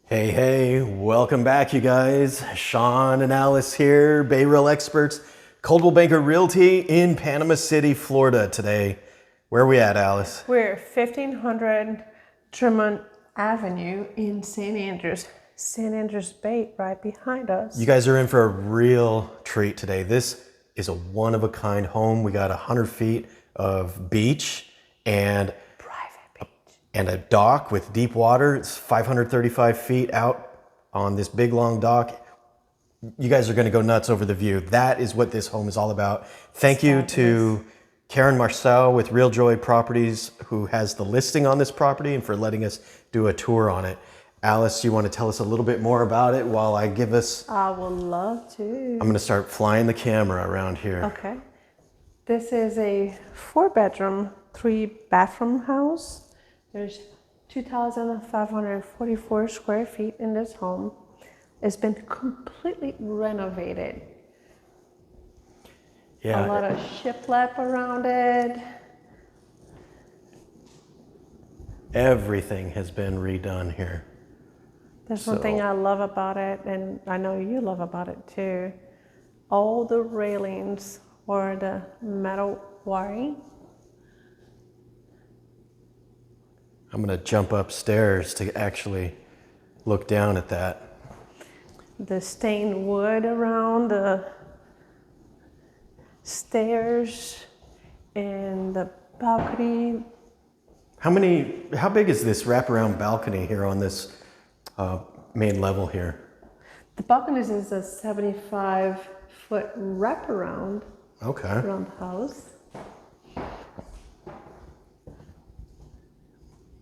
Hey, welcome back, you guys. Sean and Alice here, Bay Real experts, Coldwell Banker Realty in Panama City, Florida today. Where are we at, Alice? We're 1500 Drummond Avenue in St. Andrews. St. Andrews Bay right behind us. You guys are in for a real treat today. This is a one-of-a-kind home. We got 100 feet of beach and a dock with deep water. It's 535 feet out on this big long dock. You guys are going to go nuts over the view. That is what this home is all about. Thank you to Karen A Marceaux with RealJoy Properties, who has the listing on this property, and for letting us do a tour on it. Alice, you want to tell us a little bit more about it while I give us... I would love to. I'm going to start flying the camera around here. Okay. This is a 4-bedroom, 3-bathroom house. There's 2,544 square feet in this home. It's been completely renovated. Yeah. A lot of shiplap around it. Everything has been redone here. There's one thing I love about it, and I know you love about it too. All the railings or the metal wiring. I'm gonna jump upstairs to actually look down at that. The stained wood around the stairs and the balcony. How big is this wraparound balcony here on this main level here? The balcony is a 75-foot wraparound around the house.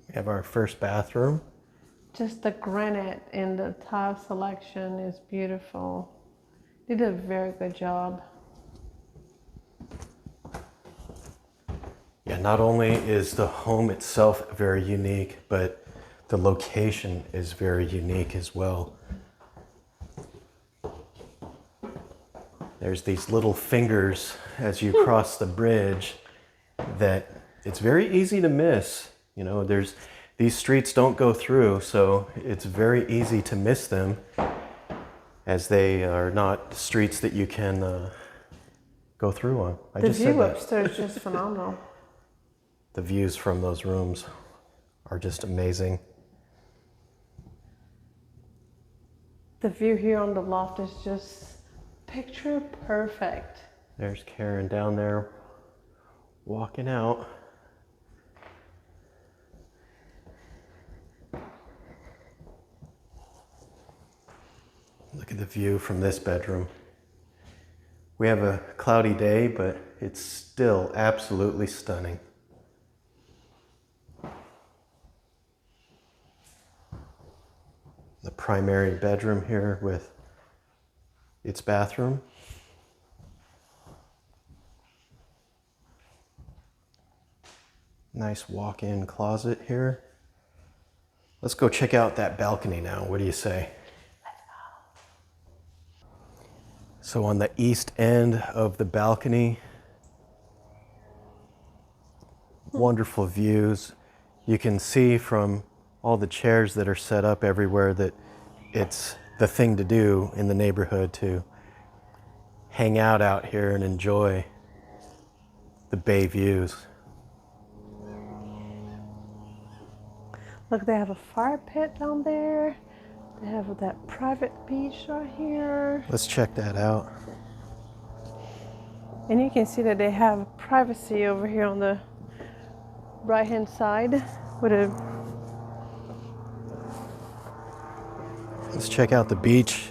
We have our first bathroom. Just the granite in the tile selection is beautiful. They did a very good job. Yeah, not only is the home itself very unique, but the location is very unique as well. There's these little fingers as you cross the bridge that it's very easy to miss. You know, these streets don't go through, so it's very easy to miss them, as they are not streets that you can go through on. The view upstairs is just phenomenal. The views from those rooms are just amazing. The view here on the loft is just picture perfect. There's Karen down there walking out. Look at the view from this bedroom. We have a cloudy day, but it's still absolutely stunning. The primary bedroom here with its bathroom. Nice walk-in closet here. Let's go check out that balcony now. What do you say? So on the east end of the balcony, wonderful views. You can see from all the chairs that are set up everywhere that it's the thing to do in the neighborhood, to hang out here and enjoy the bay views. Look, they have a fire pit down there. They have that private beach right here. Let's check that out. And you can see that they have privacy over here on the right-hand side with a... Let's check out the beach.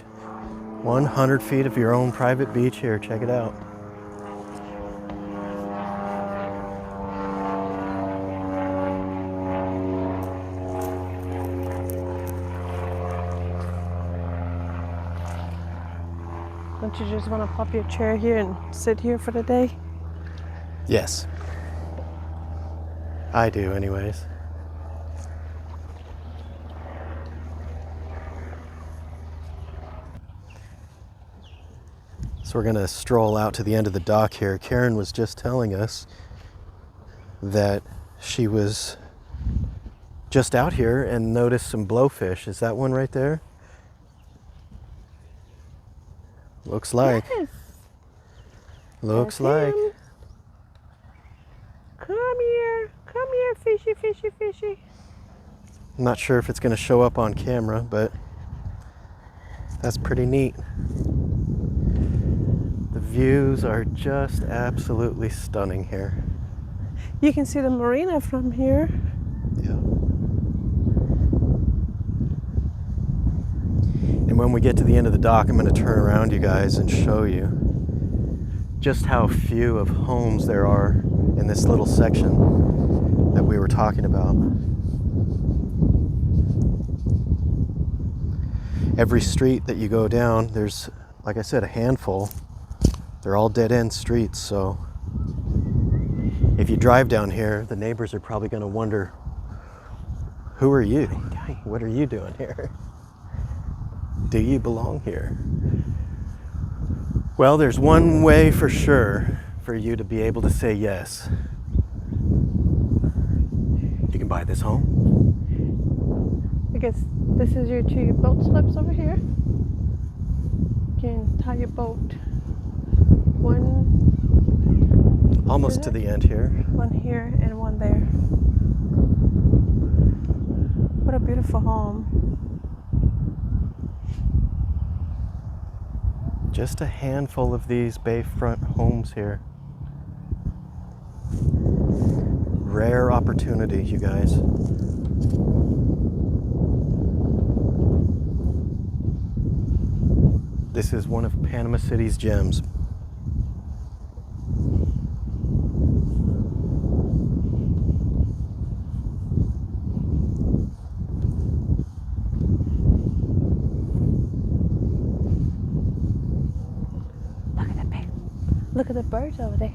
100 feet of your own private beach here. Check it out. Don't you just want to pop your chair here and sit here for the day? Yes. I do anyways. So we're gonna stroll out to the end of the dock here. Karen was just telling us that she was just out here and noticed some blowfish. Is that one right there? Looks like. Yes. Looks That's like. him. Come here, fishy, fishy, fishy. I'm not sure if it's going to show up on camera, but that's pretty neat. The views are just absolutely stunning here. You can see the marina from here. Yeah. And when we get to the end of the dock, I'm going to turn around, you guys, and show you just how few of homes there are in this little section that we were talking about. Every street that you go down, there's, like I said, a handful. They're all dead-end streets, so if you drive down here, the neighbors are probably going to wonder, who are you? What are you doing here? Do you belong here? Well, there's one way for sure for you to be able to say yes. You can buy this home. I guess this is your 2 boat slips over here. You can tie your boat. One Almost to the end here. One here and one there. What a beautiful home. Just a handful of these bayfront homes here. Rare opportunity, you guys. This is one of Panama City's gems. Look at the birds over there.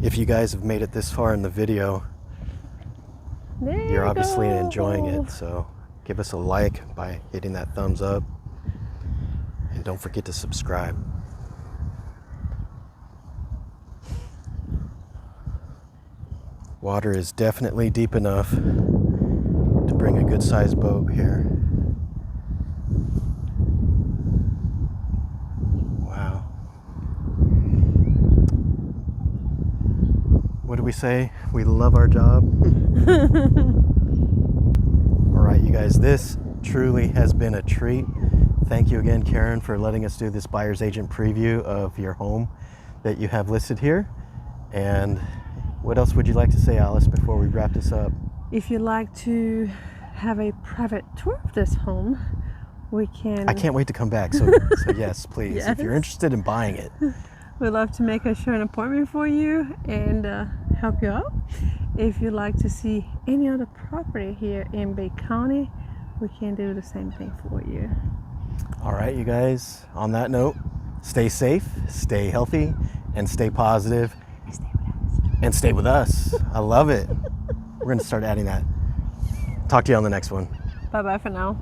If you guys have made it this far in the video, There you're obviously go. enjoying it, so give us a like by hitting that thumbs up, and don't forget to subscribe. Water is definitely deep enough to bring a good sized boat here. Wow. What do we say? We love our job. All right, you guys, this truly has been a treat. Thank you again, Karen, for letting us do this buyer's agent preview of your home that you have listed here. And what else would you like to say, Alice, before we wrap this up? If you'd like to have a private tour of this home, we can. I can't wait to come back, so yes, please. Yes. If you're interested in buying it. We'd love to make a short appointment for you and help you out. If you'd like to see any other property here in Bay County, we can do the same thing for you. All right, you guys, on that note, stay safe, stay healthy, and stay positive. And stay with us. I love it. We're going to start adding that. Talk to you on the next one. Bye-bye for now.